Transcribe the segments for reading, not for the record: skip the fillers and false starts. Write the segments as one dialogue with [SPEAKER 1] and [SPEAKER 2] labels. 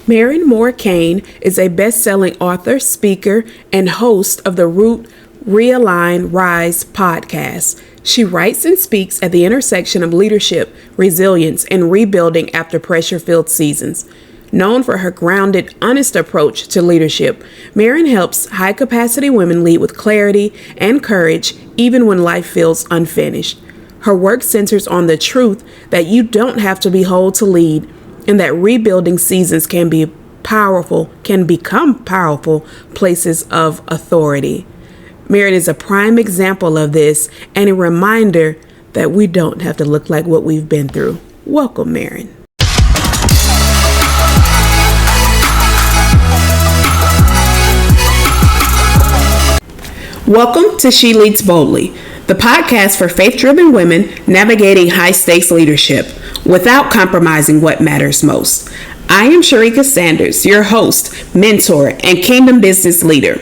[SPEAKER 1] Mairin Moore Cane is a best-selling author, speaker, and host of the Root Realign Rise podcast. She writes and speaks at the intersection of leadership, resilience, and rebuilding after pressure-filled seasons. Known for her grounded, honest approach to leadership, Mairin helps high-capacity women lead with clarity and courage even when life feels unfinished. Her work centers on the truth that you don't have to be whole to lead, and that rebuilding seasons can become powerful places of authority. Mairin is a prime example of this and a reminder that we don't have to look like what we've been through. Welcome, Mairin. Welcome to She Leads Boldly, the podcast for faith-driven women navigating high-stakes leadership without compromising what matters most. I am Sharika Sanders, your host, mentor, and kingdom business leader.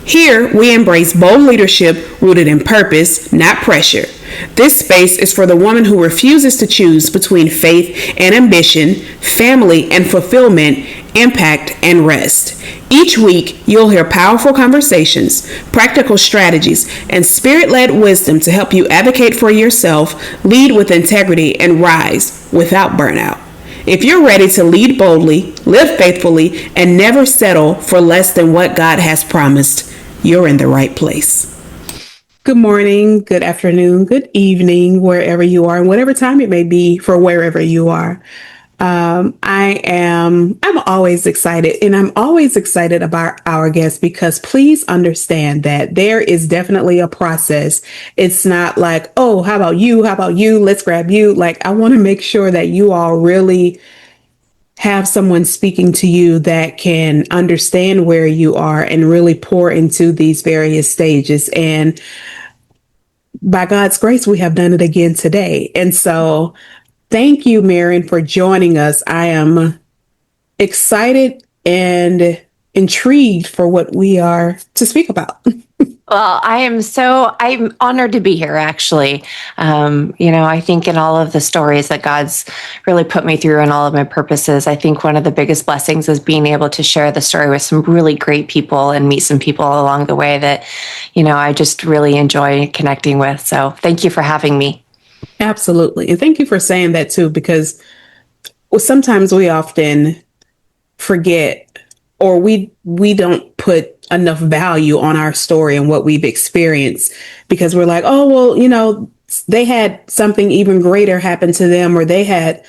[SPEAKER 1] Here, we embrace bold leadership rooted in purpose, not pressure. This space is for the woman who refuses to choose between faith and ambition, family and fulfillment, impact and rest. Each week, you'll hear powerful conversations, practical strategies, and spirit-led wisdom to help you advocate for yourself, lead with integrity, and rise without burnout. If you're ready to lead boldly, live faithfully, and never settle for less than what God has promised, you're in the right place. Good morning, good afternoon, good evening, wherever you are, and whatever time it may be for wherever you are. I'm always excited, and I'm always excited about our guests because please understand that there is definitely a process. It's not like, oh, how about you? How about you? Let's grab you. Like, I want to make sure that you all really have someone speaking to you that can understand where you are and really pour into these various stages. And by God's grace, we have done it again today. And so thank you, Mairin, for joining us. I am excited and intrigued for what we are to speak about.
[SPEAKER 2] Well, I'm honored to be here, actually. I think in all of the stories that God's really put me through and all of my purposes, I think one of the biggest blessings is being able to share the story with some really great people and meet some people along the way that, I just really enjoy connecting with. So thank you for having me.
[SPEAKER 1] Absolutely. And thank you for saying that too, because sometimes we often forget or we don't put enough value on our story and what we've experienced because we're like, oh, well, they had something even greater happen to them or they had,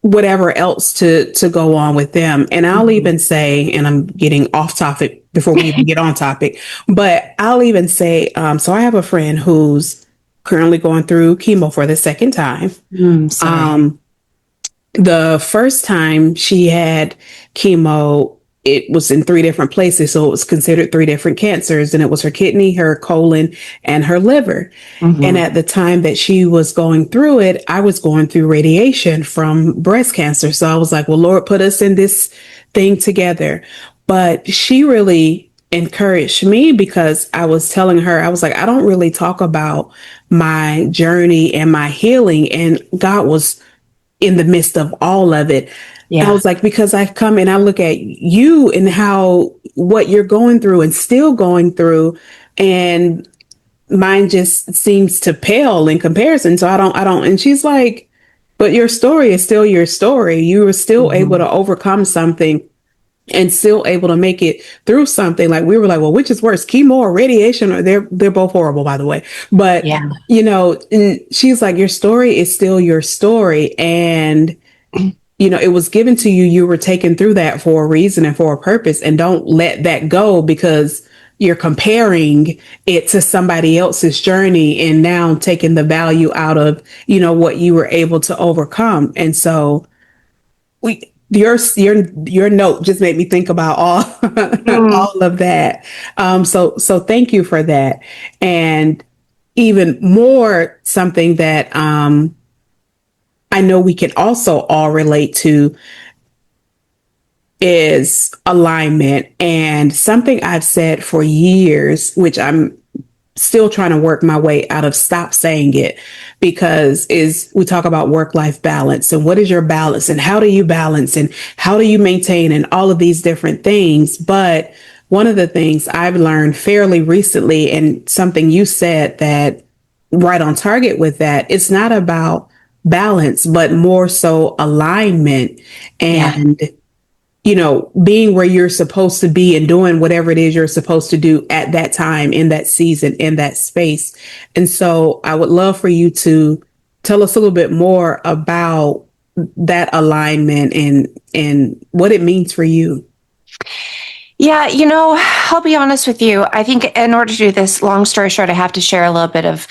[SPEAKER 1] whatever else to go on with them. And I'll even say, and I'm getting off topic before we even get on topic, but I'll even say, so I have a friend who's currently going through chemo for the second time. The first time she had chemo, it was in 3 different places. So it was considered 3 different cancers, and it was her kidney, her colon, and her liver. Mm-hmm. And at the time that she was going through it, I was going through radiation from breast cancer. So I was like, well, Lord, put us in this thing together. But she really encouraged me because I was telling her, I was like, I don't really talk about my journey and my healing. And God was in the midst of all of it. Yeah. I was like, because I come and I look at you and what you're going through and still going through, and mine just seems to pale in comparison. So I don't. And she's like, but your story is still your story. You were still able to overcome something and still able to make it through something. Like we were like, well, which is worse, chemo or radiation? Or they're both horrible, by the way. But, and she's like, your story is still your story. And, it was given to you. You were taken through that for a reason and for a purpose. And don't let that go because you're comparing it to somebody else's journey and now taking the value out of, what you were able to overcome. And so your note just made me think about all of that. So thank you for that. And even more something that I know we can also all relate to is alignment. And something I've said for years, which I'm still trying to work my way out of stop saying it, because is we talk about work-life balance and what is your balance and how do you balance and how do you maintain and all of these different things. But one of the things I've learned fairly recently, and something you said that right on target with that, it's not about balance, but more so alignment
[SPEAKER 2] Yeah.
[SPEAKER 1] and being where you're supposed to be and doing whatever it is you're supposed to do at that time, in that season, in that space. And so I would love for you to tell us a little bit more about that alignment and what it means for you.
[SPEAKER 2] Yeah, I'll be honest with you. I think in order to do this, long story short, I have to share a little bit of,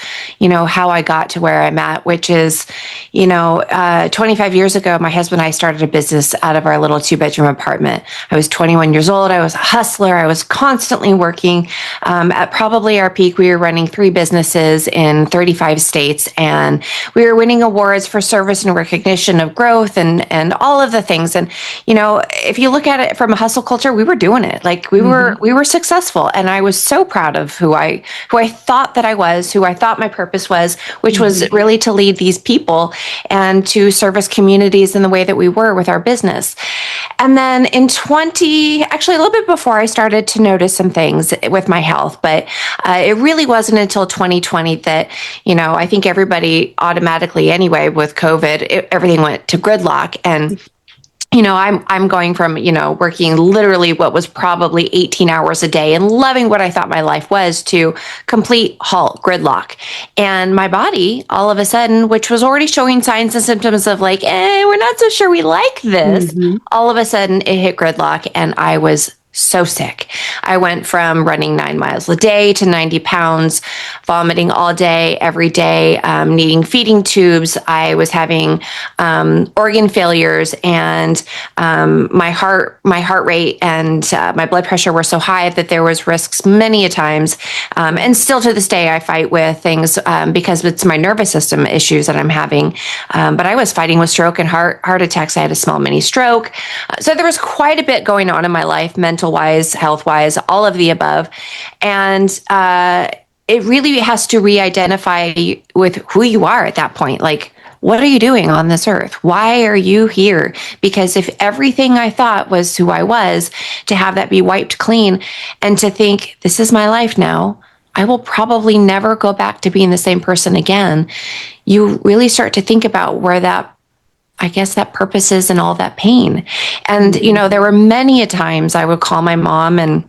[SPEAKER 2] how I got to where I'm at, which is, 25 years ago, my husband and I started a business out of our little 2-bedroom apartment. I was 21 years old. I was a hustler. I was constantly working. At probably our peak, we were running 3 businesses in 35 states, and we were winning awards for service and recognition of growth and all of the things. And, if you look at it from a hustle culture, we were doing it. Like we were successful, and I was so proud of who I thought that I was, who I thought my purpose was, which was really to lead these people and to service communities in the way that we were with our business. And then actually a little bit before, I started to notice some things with my health, but it really wasn't until 2020 that, I think everybody automatically anyway with COVID, everything went to gridlock. And I'm going from, working literally what was probably 18 hours a day and loving what I thought my life was, to complete halt, gridlock. And my body, all of a sudden, which was already showing signs and symptoms of like, we're not so sure we like this. All of a sudden it hit gridlock, and I was so sick. I went from running 9 miles a day to 90 pounds, vomiting all day, every day, needing feeding tubes. I was having organ failures, and my heart rate and my blood pressure were so high that there was risks many a times. And still to this day, I fight with things because it's my nervous system issues that I'm having. But I was fighting with stroke and heart attacks. I had a small mini stroke. So there was quite a bit going on in my life, mental wise, health wise, all of the above. And it really has to re-identify with who you are at that point. Like, what are you doing on this earth? Why are you here? Because if everything I thought was who I was, to have that be wiped clean and to think, this is my life now, I will probably never go back to being the same person again. You really start to think about where that purpose is and all that pain. And, there were many a times I would call my mom and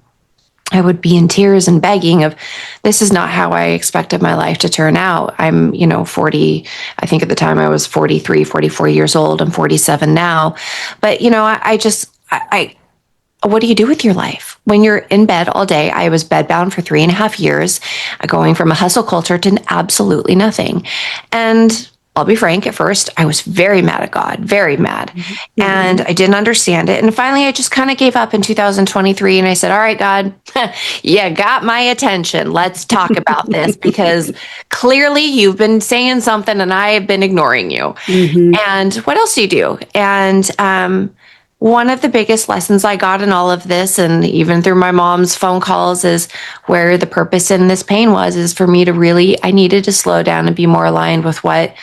[SPEAKER 2] I would be in tears and begging of, this is not how I expected my life to turn out. I'm, 40, I think at the time I was 43, 44 years old. I'm 47 now. But, what do you do with your life when you're in bed all day? I was bedbound for 3.5 years, going from a hustle culture to absolutely nothing. And I'll be frank, at first, I was very mad at God, very mad. And I didn't understand it. And finally, I just kind of gave up in 2023. And I said, all right, God, you got my attention. Let's talk about this, because clearly you've been saying something and I have been ignoring you. And what else do you do? And one of the biggest lessons I got in all of this, and even through my mom's phone calls, is where the purpose in this pain is for me to I needed to slow down and be more aligned with what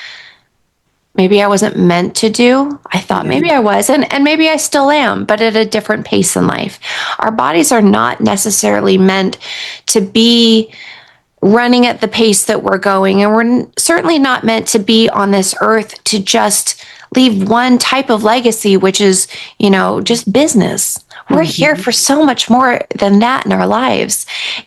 [SPEAKER 2] maybe I wasn't meant to do. I thought maybe I was, and maybe I still am, but at a different pace in life. Our bodies are not necessarily meant to be running at the pace that we're going, and we're certainly not meant to be on this earth to just leave one type of legacy, which is, just business. We're here for so much more than that in our lives.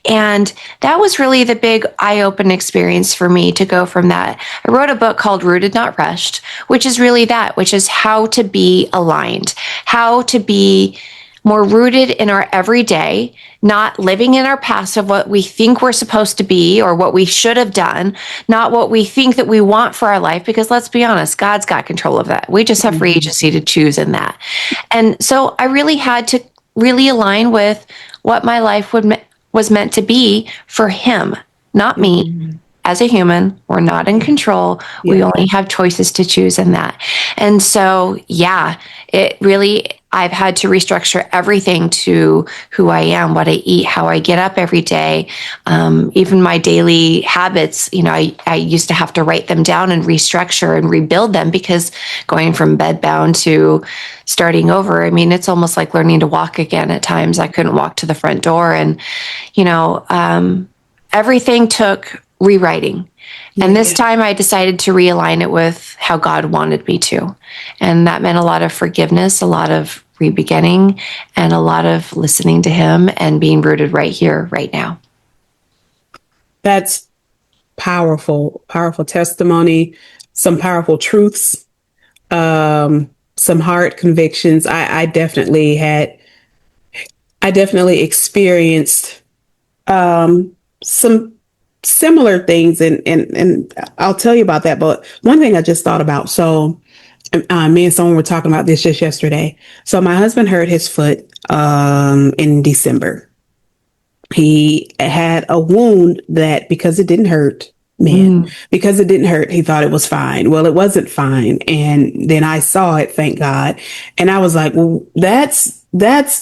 [SPEAKER 2] And that was really the big eye-opening experience for me, to go from that. I wrote a book called Rooted Not Rushed, which is really that, which is how to be aligned, how to be more rooted in our everyday, not living in our past of what we think we're supposed to be or what we should have done, not what we think that we want for our life, because let's be honest, God's got control of that. We just have free agency to choose in that. And so I really had to really align with what my life was meant to be for Him, not me, as a human, we're not in control.
[SPEAKER 1] Yeah.
[SPEAKER 2] We only have choices to choose in that. And so, yeah, it really, I've had to restructure everything to who I am, what I eat, how I get up every day, even my daily habits. I used to have to write them down and restructure and rebuild them, because going from bedbound to starting over, I mean, it's almost like learning to walk again at times. I couldn't walk to the front door. And, everything took rewriting. And this time I decided to realign it with how God wanted me to. And that meant a lot of forgiveness, a lot of re-beginning, and a lot of listening to Him and being rooted right here, right now.
[SPEAKER 1] That's powerful, powerful testimony, some powerful truths, some hard convictions. I definitely experienced some similar things, and I'll tell you about that. But one thing I just thought about. So, me and someone were talking about this just yesterday. So my husband hurt his foot in December. He had a wound that, because it didn't hurt, because it didn't hurt, he thought it was fine. Well, it wasn't fine. And then I saw it, thank God. And I was like, well, that's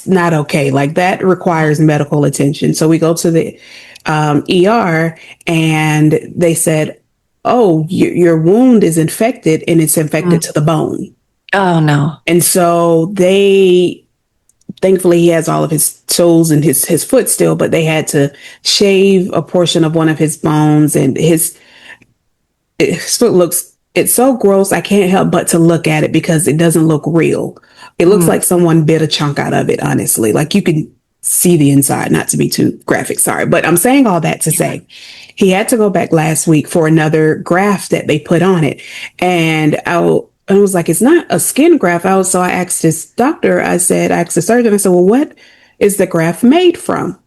[SPEAKER 1] not okay. Like, that requires medical attention. So we go to the ER, and they said, oh, your wound is infected, and it's infected to the bone.
[SPEAKER 2] Oh, no.
[SPEAKER 1] And so thankfully he has all of his toes and his foot still, but they had to shave a portion of one of his bones, and his foot it's so gross. I can't help but to look at it, because it doesn't look real. It looks like someone bit a chunk out of it, honestly. Like, you can see the inside, not to be too graphic, sorry. But I'm saying all that to say he had to go back last week for another graft that they put on it. And I was like, it's not a skin graft. So I asked his doctor, I asked the surgeon, I said, well, what is the graft made from?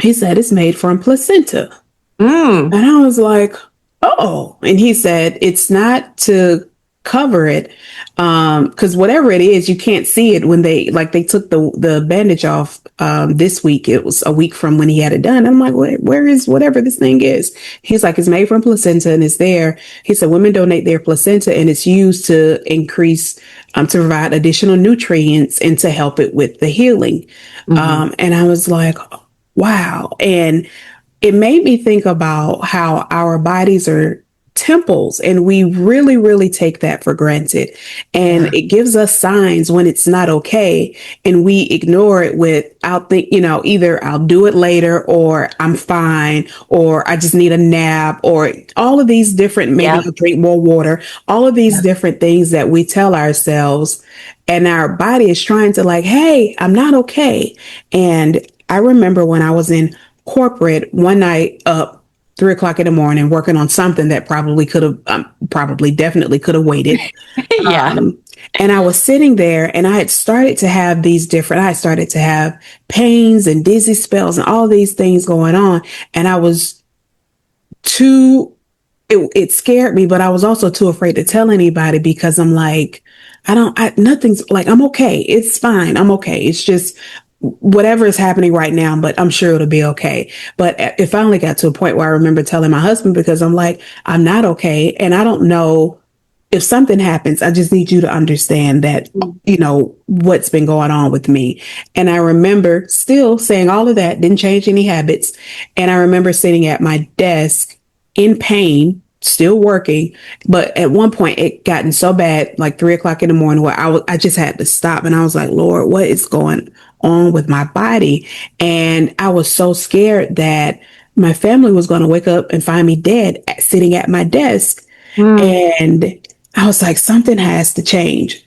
[SPEAKER 1] He said, it's made from placenta. And I was like, oh. And he said, it's not to cover it, because whatever it is, you can't see it when they took the bandage off this week. It was a week from when he had it done. I'm like, where is whatever this thing is? He's like, it's made from placenta, and it's there. He said women donate their placenta, and it's used to increase to provide additional nutrients and to help it with the healing. And I was like, wow. And it made me think about how our bodies are temples, and we really, really take that for granted. And it gives us signs when it's not okay, and we ignore it without either I'll do it later, or I'm fine, or I just need a nap, or all of these different, maybe I'll drink more water, all of these different things that we tell ourselves, and our body is trying to, like, hey, I'm not okay. And I remember when I was in corporate one night, up 3 o'clock in the morning, working on something that definitely could have waited. And I was sitting there, and I started to have pains and dizzy spells and all these things going on. And I was it scared me, but I was also too afraid to tell anybody, because I'm like, nothing's, like, I'm okay. It's fine. I'm okay. It's just whatever is happening right now, but I'm sure it'll be okay. But it finally got to a point where I remember telling my husband, because I'm like, I'm not okay. And I don't know if something happens. I just need you to understand that, what's been going on with me. And I remember still saying all of that, didn't change any habits. And I remember sitting at my desk in pain, still working. But at one point it gotten so bad, like 3 o'clock in the morning, where I just had to stop. And I was like, Lord, what is going on with my body? And I was so scared that my family was going to wake up and find me dead sitting at my desk. And I was like, something has to change.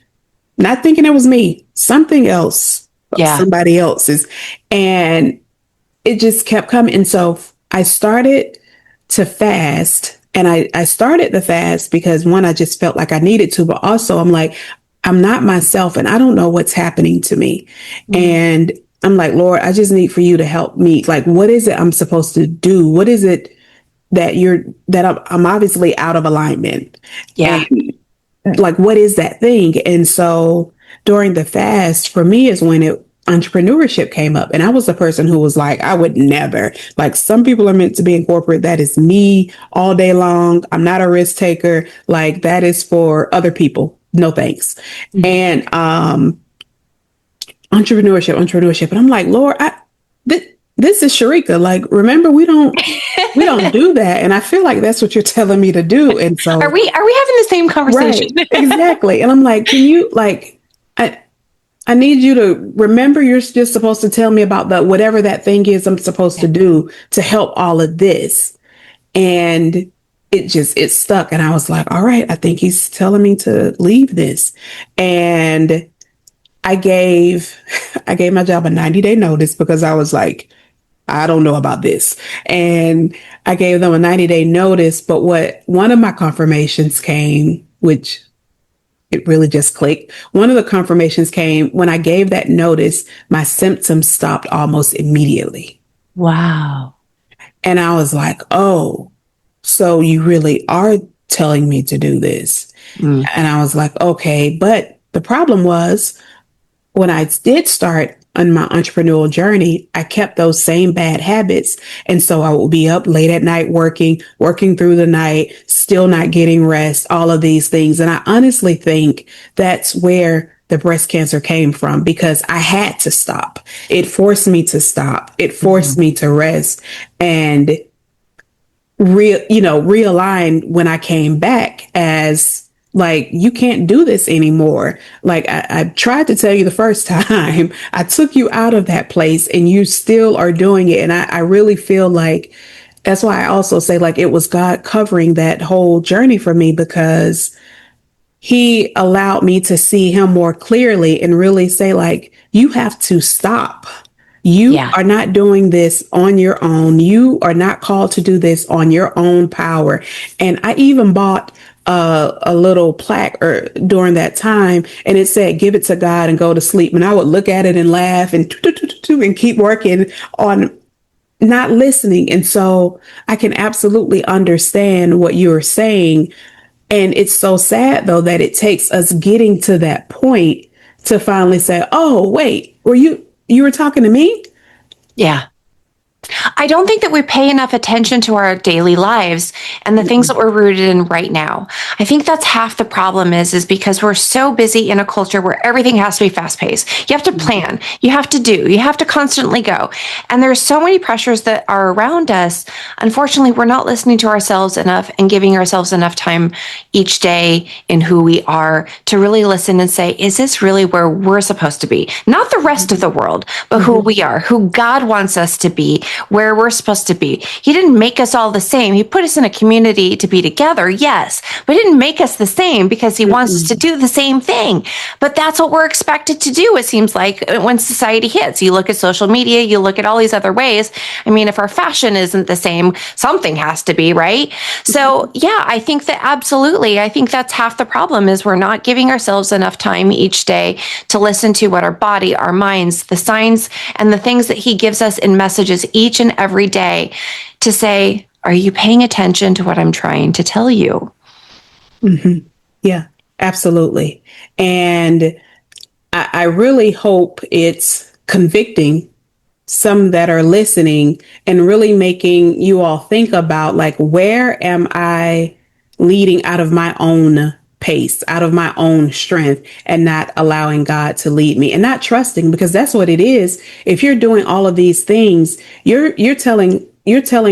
[SPEAKER 1] Not thinking it was me, something else, somebody else's. And it just kept coming. And so I started to fast. And I started the fast because, one, I just felt like I needed to, but also I'm like, I'm not myself, and I don't know what's happening to me. And I'm like, Lord, I just need for you to help me. Like, what is it I'm supposed to do? What is it that I'm obviously out of alignment? And, like, what is that thing? And so during the fast, for me, is when entrepreneurship came up. And I was the person who was like, I would never, like, some people are meant to be in corporate. That is me all day long. I'm not a risk taker. Like, that is for other people. No thanks. And entrepreneurship. And I'm like, Lord, this is Sharika. Like, remember, we don't do that. And I feel like that's what you're telling me to do. And so
[SPEAKER 2] are we having the same conversation?
[SPEAKER 1] right, exactly. And I'm like, can you, like, I need you to remember you're just supposed to tell me about the whatever that thing is I'm supposed to do to help all of this. And it stuck. And I was like, all right, I think he's telling me to leave this. And I gave I gave my job a 90-day notice because I was like, I don't know about this. And I gave them a 90-day notice. But what one of my confirmations came, which it really just clicked. One of the confirmations came when I gave that notice, my symptoms stopped almost immediately.
[SPEAKER 2] Wow.
[SPEAKER 1] And I was like, oh, so you really are telling me to do this. And I was like, okay. But the problem was when I did start on my entrepreneurial journey, I kept those same bad habits. And so I would be up late at night working through the night, still not getting rest, all of these things. And I honestly think that's where the breast cancer came from, because I had to stop. It forced me to stop. It forced me to rest and realign when I came back as like, you can't do this anymore. Like I tried to tell you the first time, I took you out of that place and you still are doing it. And I really feel like that's why I also say, like, it was God covering that whole journey for me, because he allowed me to see him more clearly and really say, like, you have to stop. You are not doing this on your own. You are not called to do this on your own power. And I even bought a little plaque during that time, and it said, give it to God and go to sleep. And I would look at it and laugh and keep working on not listening. And so I can absolutely understand what you're saying. And it's so sad, though, that it takes us getting to that point to finally say, oh, wait, you were talking to me?
[SPEAKER 2] Yeah. I don't think that we pay enough attention to our daily lives and the things that we're rooted in right now. I think that's half the problem is because we're so busy in a culture where everything has to be fast paced. You have to plan, you have to do, you have to constantly go. And there's so many pressures that are around us. Unfortunately, we're not listening to ourselves enough and giving ourselves enough time each day in who we are to really listen and say, is this really where we're supposed to be? Not the rest of the world, but who we are, who God wants us to be, where we're supposed to be. He didn't make us all the same. He put us in a community to be together, yes, but he didn't make us the same because he wants us to do the same thing. But that's what we're expected to do, it seems like, when society hits. You look at social media, you look at all these other ways. I mean, if our fashion isn't the same, something has to be, right? So yeah, I think that absolutely. I think that's half the problem is we're not giving ourselves enough time each day to listen to what our body, our minds, the signs, and the things that he gives us in messages each and every day to say, are you paying attention to what I'm trying to tell you?
[SPEAKER 1] Mm-hmm. Yeah, absolutely. And I really hope it's convicting some that are listening and really making you all think about, like, where am I leading out of my own pace, out of my own strength, and not allowing God to lead me and not trusting, because that's what it is. If you're doing all of these things, you're telling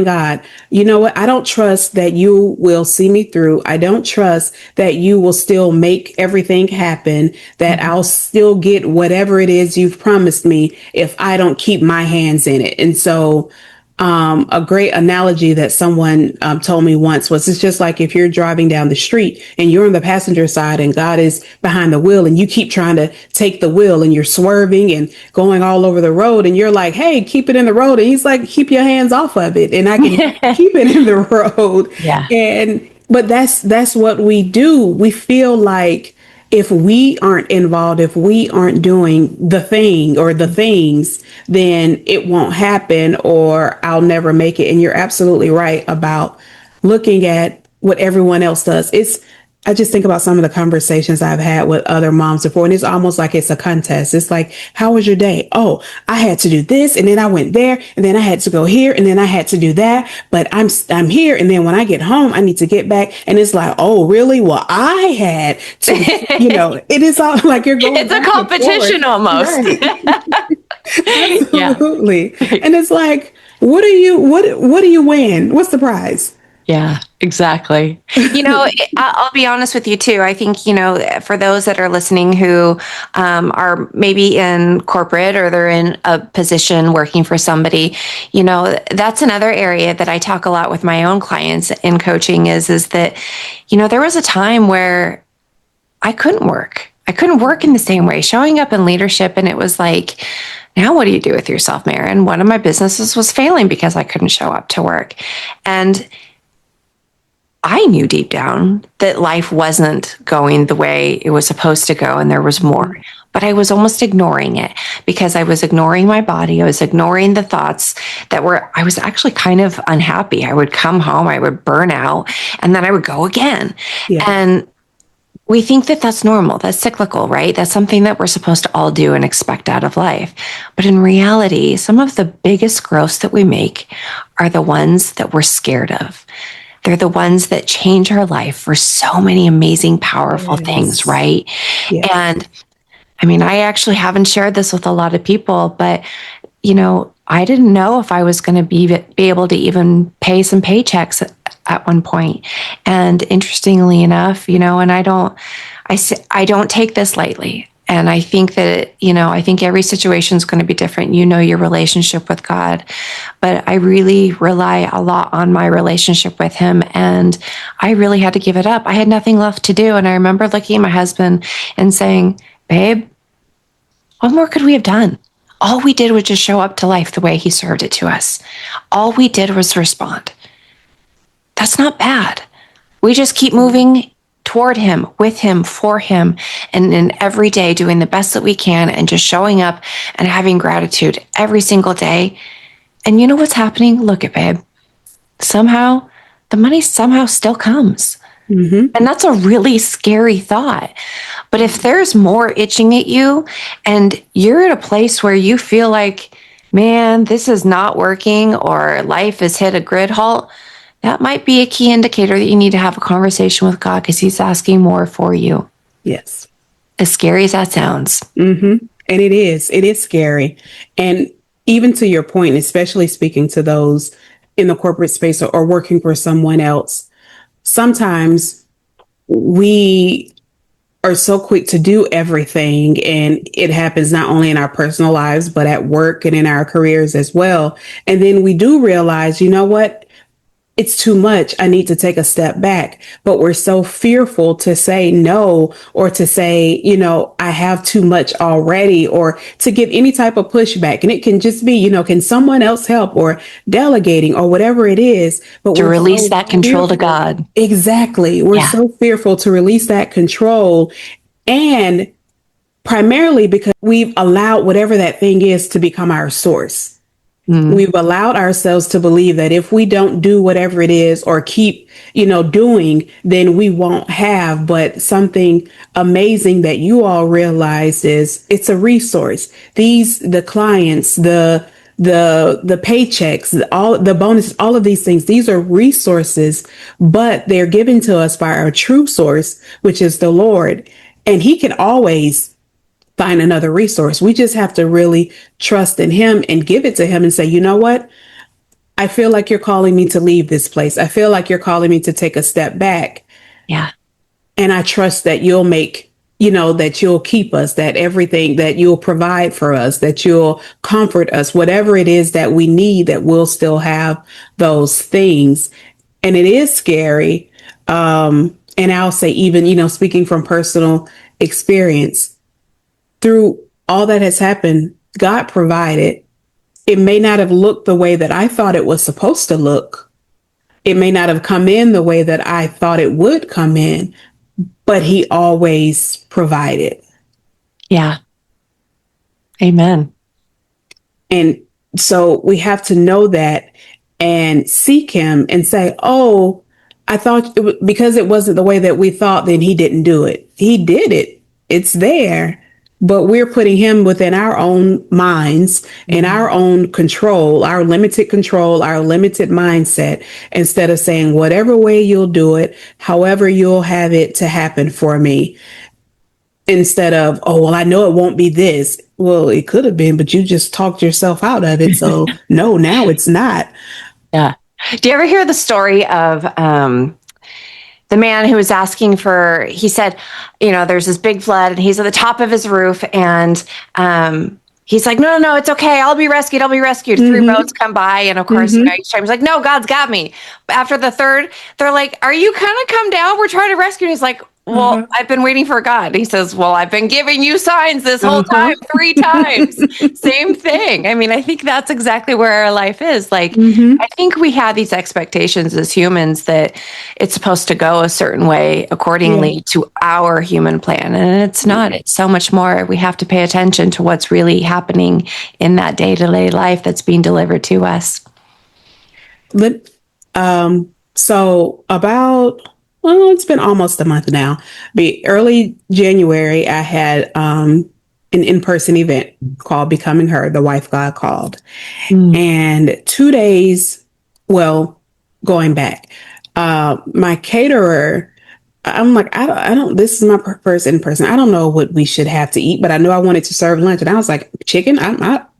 [SPEAKER 1] God, you know what? I don't trust that you will see me through. I don't trust that you will still make everything happen, that I'll still get whatever it is you've promised me if I don't keep my hands in it. And so a great analogy that someone told me once was, it's just like if you're driving down the street and you're on the passenger side and God is behind the wheel and you keep trying to take the wheel and you're swerving and going all over the road and you're like, hey, keep it in the road. And he's like, keep your hands off of it. And I can keep it in the road.
[SPEAKER 2] Yeah.
[SPEAKER 1] But that's what we do. We feel like if we aren't involved, if we aren't doing the thing or the things, then it won't happen or I'll never make it. And you're absolutely right about looking at what everyone else does. I just think about some of the conversations I've had with other moms before, and it's almost like it's a contest. It's like, how was your day? Oh, I had to do this, and then I went there, and then I had to go here, and then I had to do that. But I'm here, and then when I get home, I need to get back. And it's like, oh, really? Well, I had to, it is all like you're going.
[SPEAKER 2] It's a
[SPEAKER 1] back and
[SPEAKER 2] competition
[SPEAKER 1] forth.
[SPEAKER 2] almost.
[SPEAKER 1] Right.
[SPEAKER 2] Yeah.
[SPEAKER 1] Absolutely. And it's like, what do you win? What's the prize?
[SPEAKER 2] Yeah, exactly. I'll be honest with you too. I think, for those that are listening who are maybe in corporate or they're in a position working for somebody, that's another area that I talk a lot with my own clients in coaching is that, there was a time where I couldn't work. I couldn't work in the same way, showing up in leadership. And it was like, now what do you do with yourself, Mairin? One of my businesses was failing because I couldn't show up to work. And I knew deep down that life wasn't going the way it was supposed to go and there was more. But I was almost ignoring it because I was ignoring my body. I was ignoring the thoughts I was actually kind of unhappy. I would come home, I would burn out, and then I would go again.
[SPEAKER 1] Yeah.
[SPEAKER 2] And we think that that's normal. That's cyclical, right? That's something that we're supposed to all do and expect out of life. But in reality, some of the biggest growths that we make are the ones that we're scared of. They're the ones that change our life for so many amazing, powerful things, right?
[SPEAKER 1] Yes.
[SPEAKER 2] And I mean, I actually haven't shared this with a lot of people, but, I didn't know if I was going to be able to even pay some paychecks at one point. And interestingly enough, and I don't take this lightly. And I think that, I think every situation is going to be different. Your relationship with God, but I really rely a lot on my relationship with him. And I really had to give it up. I had nothing left to do. And I remember looking at my husband and saying, babe, what more could we have done? All we did was just show up to life the way he served it to us. All we did was respond. That's not bad. We just keep moving toward him, with him, for him, and in every day doing the best that we can and just showing up and having gratitude every single day. And you know what's happening? Look at babe. Somehow, the money still comes. Mm-hmm. And that's a really scary thought. But if there's more itching at you and you're at a place where you feel like, man, this is not working or life has hit a grid halt, that might be a key indicator that you need to have a conversation with God because he's asking more for you.
[SPEAKER 1] Yes.
[SPEAKER 2] As scary as that sounds.
[SPEAKER 1] Mm-hmm. And it is scary. And even to your point, especially speaking to those in the corporate space or working for someone else, sometimes we are so quick to do everything, and it happens not only in our personal lives, but at work and in our careers as well. And then we do realize, you know what? It's too much. I need to take a step back. But we're so fearful to say no or to say, I have too much already or to give any type of pushback. And it can just be, can someone else help or delegating or whatever it is. But
[SPEAKER 2] to release
[SPEAKER 1] so
[SPEAKER 2] that control to God.
[SPEAKER 1] Exactly. We're so fearful to release that control, and primarily because we've allowed whatever that thing is to become our source. We've allowed ourselves to believe that if we don't do whatever it is or keep, doing, then we won't have. But something amazing that you all realize is it's a resource. The clients, the paychecks, all the bonuses, all of these things, these are resources, but they're given to us by our true source, which is the Lord. And he can always find another resource. We just have to really trust in him and give it to him and say, you know what? I feel like you're calling me to leave this place. I feel like you're calling me to take a step back.
[SPEAKER 2] Yeah.
[SPEAKER 1] And I trust that you'll make, that you'll keep us, that everything that you'll provide for us, that you'll comfort us, whatever it is that we need, that we'll still have those things. And it is scary. And I'll say even, speaking from personal experience, through all that has happened, God provided. It may not have looked the way that I thought it was supposed to look. It may not have come in the way that I thought it would come in, but he always provided.
[SPEAKER 2] Yeah. Amen.
[SPEAKER 1] And so we have to know that and seek him and say, oh, I thought because it wasn't the way that we thought, then he didn't do it. He did it. It's there. But we're putting him within our own minds and our own control, our limited control, our limited mindset, instead of saying, whatever way you'll do it, however you'll have it to happen for me. Instead of, oh, well, I know it won't be this. Well, it could have been, but you just talked yourself out of it. So no, now it's not.
[SPEAKER 2] Yeah. Do you ever hear the story of the man who was asking for, he said, there's this big flood and he's at the top of his roof and he's like, no, it's okay. I'll be rescued. Mm-hmm. 3 boats come by. And of course,
[SPEAKER 1] Mm-hmm.
[SPEAKER 2] each time he's like, no, God's got me. But after the third, they're like, are you kind of come down? We're trying to rescue. And he's like, well, I've been waiting for God. He says, well, I've been giving you signs this whole time, 3 times. Same thing. I mean, I think that's exactly where our life is. Like, I think we have these expectations as humans that it's supposed to go a certain way accordingly to our human plan. And it's not. It's so much more. We have to pay attention to what's really happening in that day-to-day life that's being delivered to us.
[SPEAKER 1] But, so about... well, it's been almost a month now. Early January, I had an in-person event called Becoming Her, the Wife God Called. And 2 days, well, going back, my caterer, I'm like, I don't, this is my first in person. I don't know what we should have to eat, but I knew I wanted to serve lunch. And I was like, chicken,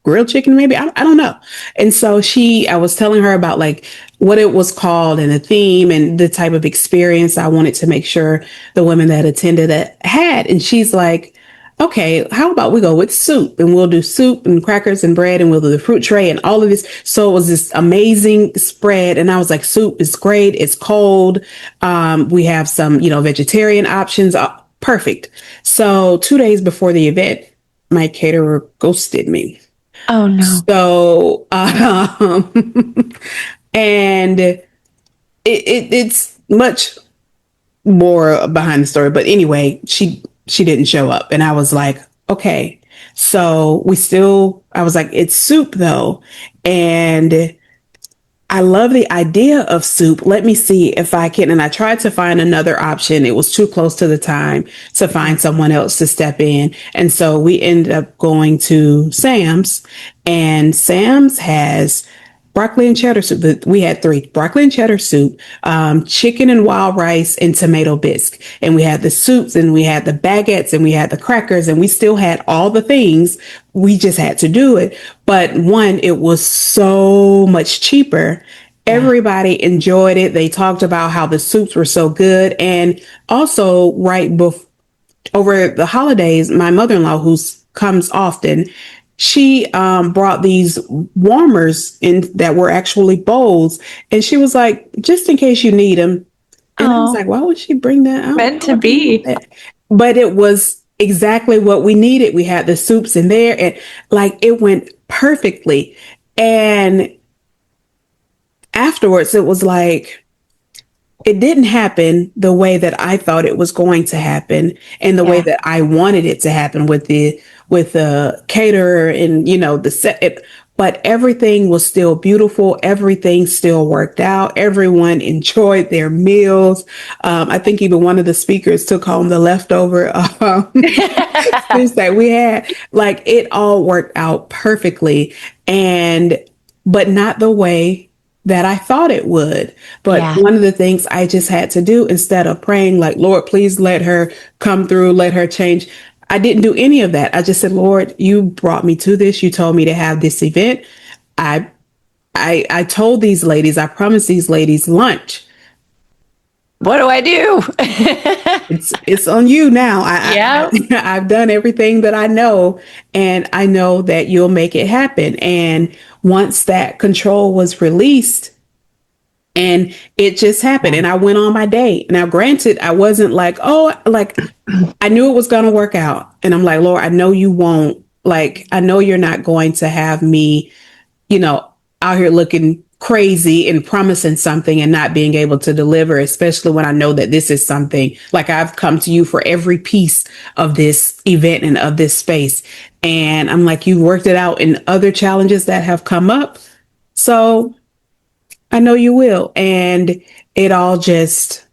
[SPEAKER 1] grilled chicken, maybe. I don't know. And so I was telling her about like what it was called and the theme and the type of experience I wanted to make sure the women that attended it had. And she's like, okay, how about we go with soup, and we'll do soup and crackers and bread, and we'll do the fruit tray and all of this. So it was this amazing spread. And I was like, soup is great. It's cold. We have some, vegetarian options. Perfect. So 2 days before the event, my caterer ghosted me.
[SPEAKER 2] Oh no.
[SPEAKER 1] So, and it's much more behind the story, but anyway, she didn't show up, and I was like, okay. So I was like, it's soup though. And I love the idea of soup. Let me see if I can. And I tried to find another option. It was too close to the time to find someone else to step in. And so we ended up going to Sam's, and Sam's has broccoli and cheddar soup. We had 3: broccoli and cheddar soup, chicken and wild rice, and tomato bisque. And we had the soups, and we had the baguettes, and we had the crackers, and we still had all the things. We just had to do it. But it was so much cheaper. Everybody enjoyed it. They talked about how the soups were so good. And also over the holidays, my mother-in-law, who comes often, she brought these warmers in that were actually bowls. And she was like, just in case you need them. And I was like, why would she bring that out?
[SPEAKER 2] Meant to be.
[SPEAKER 1] But it was exactly what we needed. We had the soups in there, and like it went perfectly. And afterwards, it was like, it didn't happen the way that I thought it was going to happen, and the way that I wanted it to happen with the caterer and, the set. But everything was still beautiful. Everything still worked out. Everyone enjoyed their meals. I think even one of the speakers took home the leftover fish that we had. Like, it all worked out perfectly, but not the way that I thought it would. But one of the things I just had to do, instead of praying like, Lord, please let her come through, let her change, I didn't do any of that. I just said, Lord, you brought me to this. You told me to have this event. I told these ladies, I promised these ladies lunch.
[SPEAKER 2] What do I do?
[SPEAKER 1] It's on you now. I've done everything that I know, and I know that you'll make it happen. And once that control was released, and it just happened, and I went on my day. Now, granted, I wasn't like, I knew it was going to work out. And I'm like, Lord, I know you won't. Like, I know you're not going to have me, out here looking crazy and promising something and not being able to deliver, especially when I know that this is something like I've come to you for every piece of this event and of this space. And I'm like, you worked it out in other challenges that have come up. So I know you will. And it all just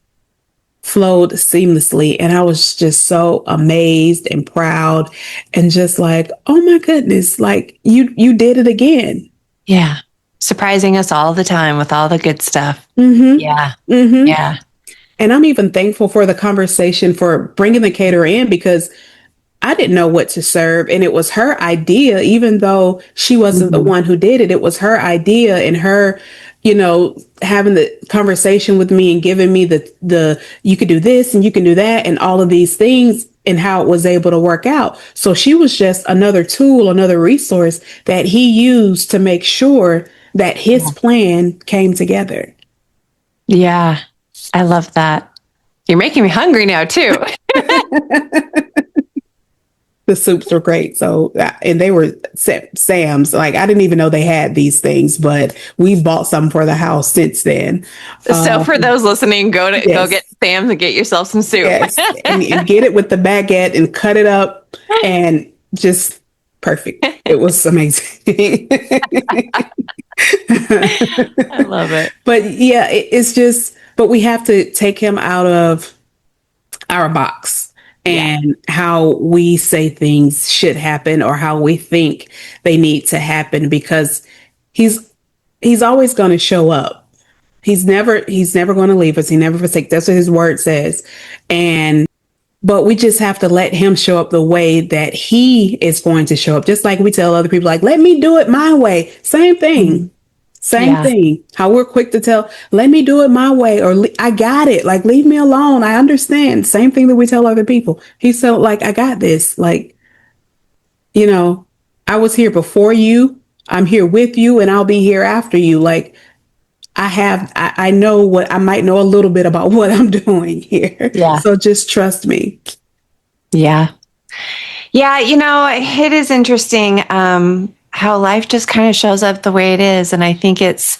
[SPEAKER 1] flowed seamlessly. And I was just so amazed and proud and just like, oh my goodness, like you did it again.
[SPEAKER 2] Yeah. Surprising us all the time with all the good stuff.
[SPEAKER 1] Mm-hmm.
[SPEAKER 2] Yeah.
[SPEAKER 1] Mm-hmm.
[SPEAKER 2] Yeah.
[SPEAKER 1] And I'm even thankful for the conversation for bringing the caterer in because I didn't know what to serve. And it was her idea, even though she wasn't the one who did it. It was her idea and her, having the conversation with me and giving me you could do this and you can do that and all of these things and how it was able to work out. So she was just another tool, another resource that he used to make sure that his plan came together.
[SPEAKER 2] Yeah. I love that. You're making me hungry now too.
[SPEAKER 1] The soups were great. So, and they were Sam's. Like, I didn't even know they had these things, but we've bought some for the house since then.
[SPEAKER 2] So for those listening, go
[SPEAKER 1] yes.
[SPEAKER 2] get Sam's and get yourself some soup.
[SPEAKER 1] Yes. and get it with the baguette and cut it up and just perfect. It was amazing.
[SPEAKER 2] I love it.
[SPEAKER 1] But yeah, it's just, but we have to take him out of our box and how we say things should happen or how we think they need to happen because he's always going to show up. He's never going to leave us. He never forsake. That's what his word says. But we just have to let him show up the way that he is going to show up. Just like we tell other people, like, let me do it my way. Same thing. Mm-hmm. Same thing. How we're quick to tell, let me do it my way, or I got it. Like, leave me alone. I understand. Same thing that we tell other people. He said, like, I got this. Like, I was here before you. I'm here with you and I'll be here after you. Like, I know I might know a little bit about what I'm doing here.
[SPEAKER 2] Yeah.
[SPEAKER 1] So just trust me.
[SPEAKER 2] Yeah. Yeah. It is interesting. How life just kind of shows up the way it is. And I think it's,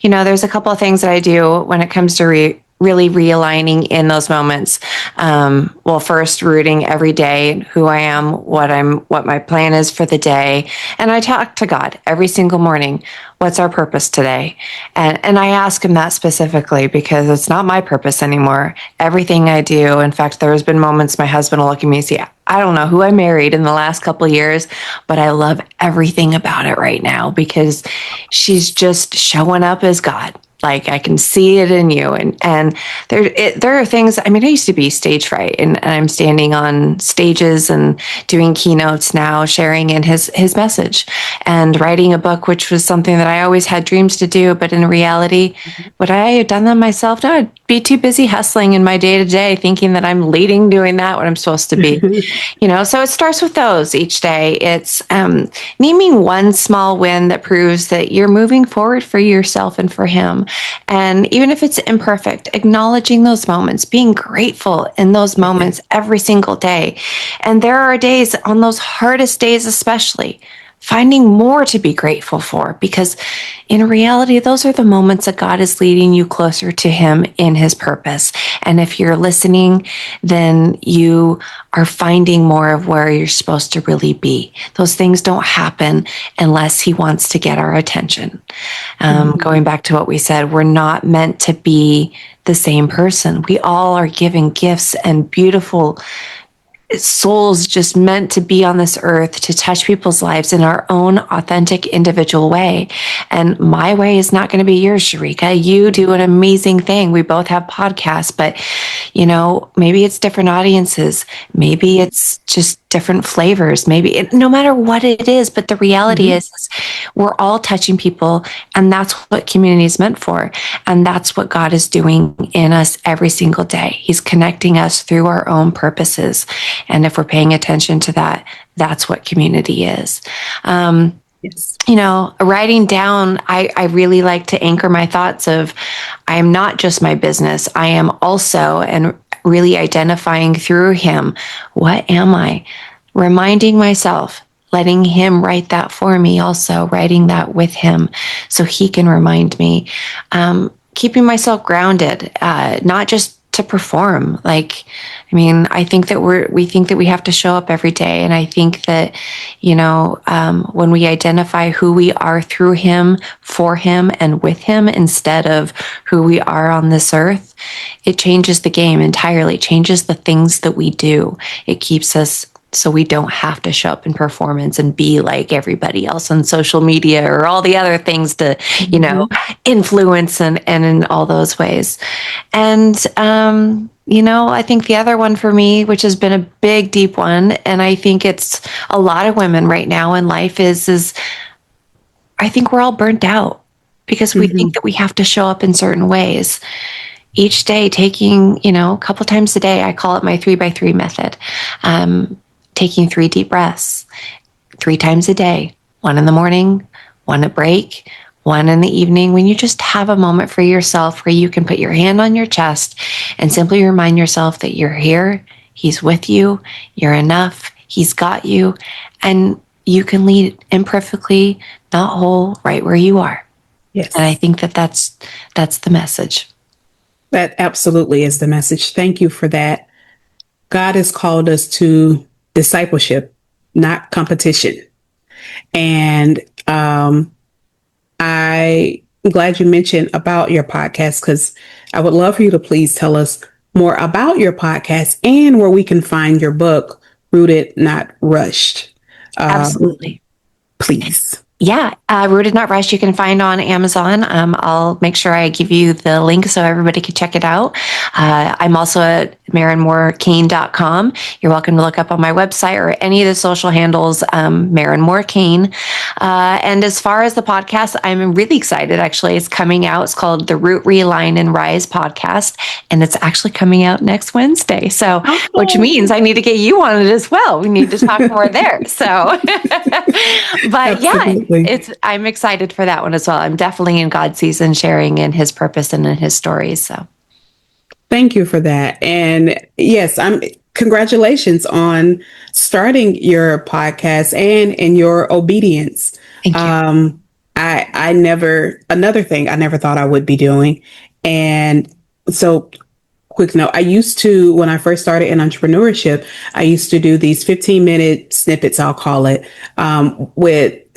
[SPEAKER 2] there's a couple of things that I do when it comes to really realigning in those moments. Well, first, rooting every day who I am, what my plan is for the day. And I talk to God every single morning. What's our purpose today? And I ask him that specifically because it's not my purpose anymore. Everything I do, in fact, there's been moments my husband will look at me and say, I don't know who I married in the last couple of years, but I love everything about it right now because she's just showing up as God. Like, I can see it in you. And there are things, I used to be stage fright and I'm standing on stages and doing keynotes now, sharing in his message and writing a book, which was something that I always had dreams to do. But in reality, would I have done that myself? No, I'd be too busy hustling in my day to day, thinking that I'm leading, doing that, what I'm supposed to be, so it starts with those each day. It's naming one small win that proves that you're moving forward for yourself and for him. And even if it's imperfect, acknowledging those moments, being grateful in those moments every single day. And there are days, on those hardest days especially, finding more to be grateful for, because in reality, those are the moments that God is leading you closer to him in his purpose. And if you're listening, then you are finding more of where you're supposed to really be. Those things don't happen unless he wants to get our attention. Going back to what we said, we're not meant to be the same person. We all are given gifts and beautiful souls just meant to be on this earth to touch people's lives in our own authentic individual way. And my way is not going to be yours, Sharika. You do an amazing thing. We both have podcasts, but maybe it's different audiences. Maybe it's just different flavors. No matter what it is, but the reality is we're all touching people, and that's what community is meant for. And that's what God is doing in us every single day. He's connecting us through our own purposes. And if we're paying attention to that, that's what community is.
[SPEAKER 1] Yes.
[SPEAKER 2] Writing down, I really like to anchor my thoughts of, I am not just my business. I am also, and really identifying through him, what am I? Reminding myself, letting him write that for me, also writing that with him so he can remind me. Keeping myself grounded, not just to perform. Like, I mean, I think that we think that we have to show up every day. And I think that, when we identify who we are through him, for him, and with him, instead of who we are on this earth, it changes the game entirely, changes the things that we do. It keeps us so we don't have to show up in performance and be like everybody else on social media or all the other things to, influence and in all those ways. And, I think the other one for me, which has been a big, deep one, and I think it's a lot of women right now in life is I think we're all burnt out because we think that we have to show up in certain ways. Each day, taking, a couple times a day, I call it my 3x3 method. Taking 3 deep breaths 3 times a day, 1 in the morning, 1 at break, 1 in the evening, when you just have a moment for yourself where you can put your hand on your chest and simply remind yourself that you're here, he's with you, you're enough, he's got you, and you can lead imperfectly, not whole, right where you are.
[SPEAKER 1] Yes.
[SPEAKER 2] And I think that that's the message.
[SPEAKER 1] That absolutely is the message. Thank you for that. God has called us to discipleship, not competition. And I'm glad you mentioned about your podcast, because I would love for you to please tell us more about your podcast and where we can find your book, Rooted, Not Rushed.
[SPEAKER 2] Absolutely.
[SPEAKER 1] Please.
[SPEAKER 2] Yeah, Rooted Not Rushed, you can find on Amazon. I'll make sure I give you the link so everybody can check it out. I'm also at MairinMooreCane.com. You're welcome to look up on my website or any of the social handles, Mairin Moore Cane. And as far as the podcast, I'm really excited, actually. It's coming out. It's called the Root, Realign, and Rise podcast. And it's actually coming out next Wednesday. So, which means I need to get you on it as well. We need to talk more there. So, but yeah. I'm excited for that one as well. I'm definitely in God's season, sharing in his purpose and in his stories. So
[SPEAKER 1] thank you for that. And yes, congratulations on starting your podcast and in your obedience.
[SPEAKER 2] Thank you.
[SPEAKER 1] Another thing I never thought I would be doing. And so, quick note, when I first started in entrepreneurship, I used to do these 15-minute snippets, I'll call it,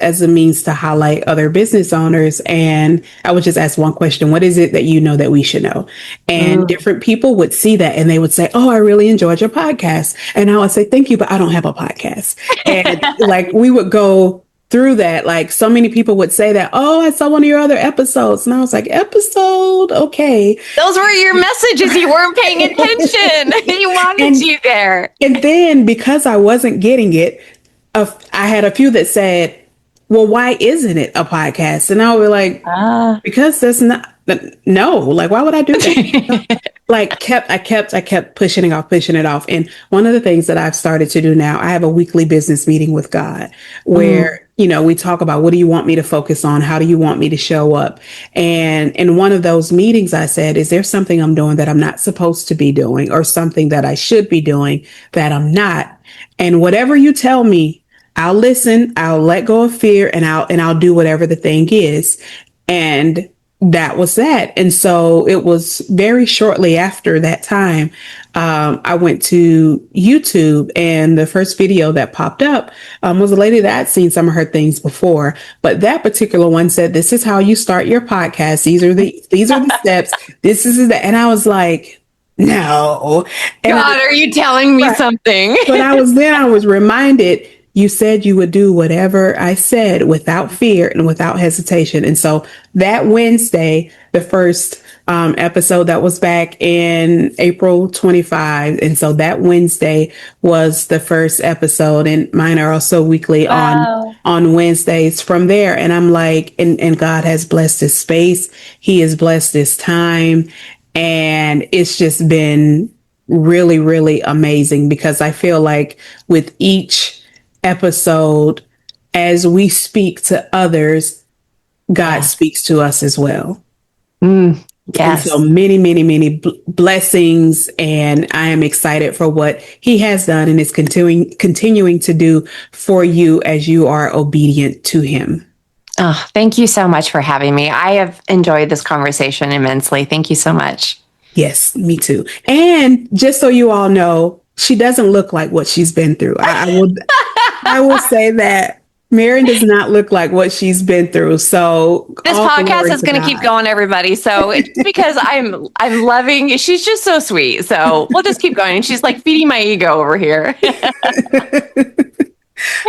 [SPEAKER 1] as a means to highlight other business owners. And I would just ask one question: what is it that you know that we should know? And different people would see that and they would say, "Oh, I really enjoyed your podcast." And I would say, "Thank you, but I don't have a podcast." And we would go through that. Like, so many people would say that, "Oh, I saw one of your other episodes." And I was like, "Episode? Okay."
[SPEAKER 2] Those were your messages. You weren't paying attention. He wanted you there.
[SPEAKER 1] And then, because I wasn't getting it, I had a few that said, "Well, why isn't it a podcast?" And I would be like, because that's not, no, why would I do that? I kept pushing it off. And one of the things that I've started to do now, I have a weekly business meeting with God where, we talk about, what do you want me to focus on? How do you want me to show up? And in one of those meetings, I said, is there something I'm doing that I'm not supposed to be doing, or something that I should be doing that I'm not? And whatever you tell me, I'll listen, I'll let go of fear, and I'll do whatever the thing is. And that was that. And so it was very shortly after that time, I went to YouTube, and the first video that popped up was a lady that I'd seen some of her things before, but that particular one said, "This is how you start your podcast. These are the steps. This is the," and I was like, no. And
[SPEAKER 2] God, are you telling me something?
[SPEAKER 1] But I was reminded, you said you would do whatever I said without fear and without hesitation. And so that Wednesday, the first episode, that was back in April 25. And so that Wednesday was the first episode, and mine are also weekly on Wednesdays from there. And I'm like, and God has blessed this space. He has blessed this time. And it's just been really, really amazing, because I feel like with each episode, as we speak to others, God speaks to us as well.
[SPEAKER 2] Yes.
[SPEAKER 1] And so many, many, many blessings. And I am excited for what he has done and is continuing to do for you as you are obedient to him.
[SPEAKER 2] Oh, thank you so much for having me. I have enjoyed this conversation immensely. Thank you so much.
[SPEAKER 1] Yes, me too. And just so you all know, she doesn't look like what she's been through. I will say that Mairin does not look like what she's been through. So
[SPEAKER 2] This
[SPEAKER 1] all
[SPEAKER 2] podcast
[SPEAKER 1] glory
[SPEAKER 2] is
[SPEAKER 1] to
[SPEAKER 2] going to keep
[SPEAKER 1] God.
[SPEAKER 2] going, everybody. So it's because I'm loving. She's just so sweet. So we'll just keep going. She's like feeding my ego over here.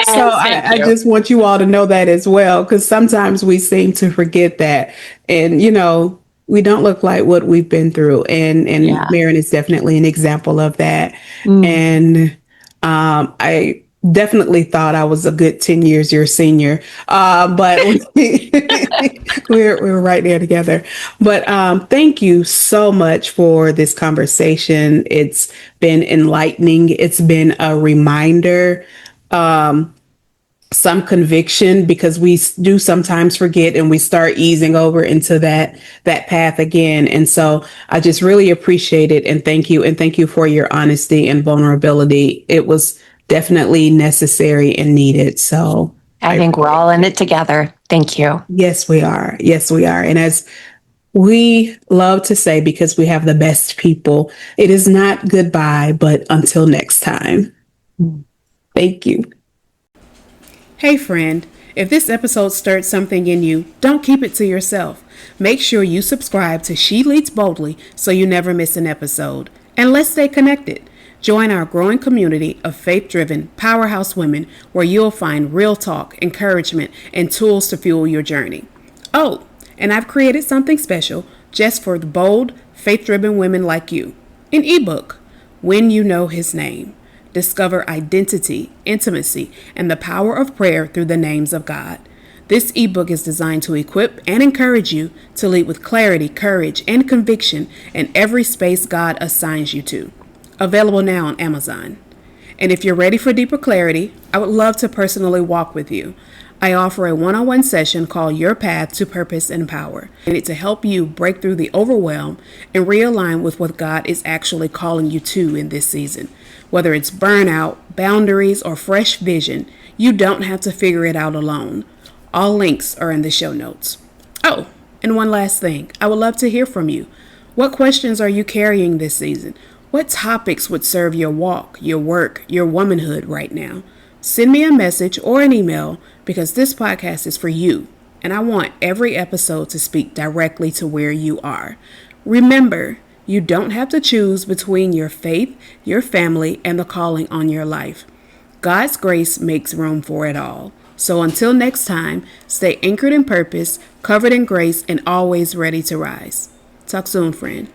[SPEAKER 1] So
[SPEAKER 2] Thank
[SPEAKER 1] I
[SPEAKER 2] you.
[SPEAKER 1] just want you all to know that as well, because sometimes we seem to forget that. And, we don't look like what we've been through. And
[SPEAKER 2] Yeah.
[SPEAKER 1] Mairin is definitely an example of that.
[SPEAKER 2] Mm.
[SPEAKER 1] And I definitely thought I was a good 10 years your senior. But we're right there together. But thank you so much for this conversation. It's been enlightening. It's been a reminder, some conviction, because we do sometimes forget and we start easing over into that path again. And so I just really appreciate it, and thank you for your honesty and vulnerability. It was definitely necessary and needed. So
[SPEAKER 2] I
[SPEAKER 1] I
[SPEAKER 2] think we're
[SPEAKER 1] appreciate
[SPEAKER 2] all in
[SPEAKER 1] it.
[SPEAKER 2] it together. Thank you.
[SPEAKER 1] Yes, we are. Yes, we are. And as we love to say, because we have the best people, it is not goodbye, but until next time. Thank you. Hey, friend, if this episode stirred something in you, don't keep it to yourself. Make sure you subscribe to She Leads Boldly so you never miss an episode. And let's stay connected. Join our growing community of faith driven powerhouse women where you'll find real talk, encouragement, and tools to fuel your journey. Oh, and I've created something special just for the bold, faith driven women like you, an ebook, When You Know His Name. Discover identity, intimacy, and the power of prayer through the names of God. This ebook is designed to equip and encourage you to lead with clarity, courage, and conviction in every space God assigns you to. Available now on Amazon. And if you're ready for deeper clarity, I would love to personally walk with you. I offer a one-on-one session called Your Path to Purpose and Power, and it's to help you break through the overwhelm and realign with what God is actually calling you to in this season. Whether it's burnout, boundaries, or fresh vision, you don't have to figure it out alone. All links are in the show notes. Oh, and one last thing. I would love to hear from you. What questions are you carrying this season? What topics would serve your walk, your work, your womanhood right now? Send me a message or an email, because this podcast is for you, and I want every episode to speak directly to where you are. Remember, you don't have to choose between your faith, your family, and the calling on your life. God's grace makes room for it all. So until next time, stay anchored in purpose, covered in grace, and always ready to rise. Talk soon, friend.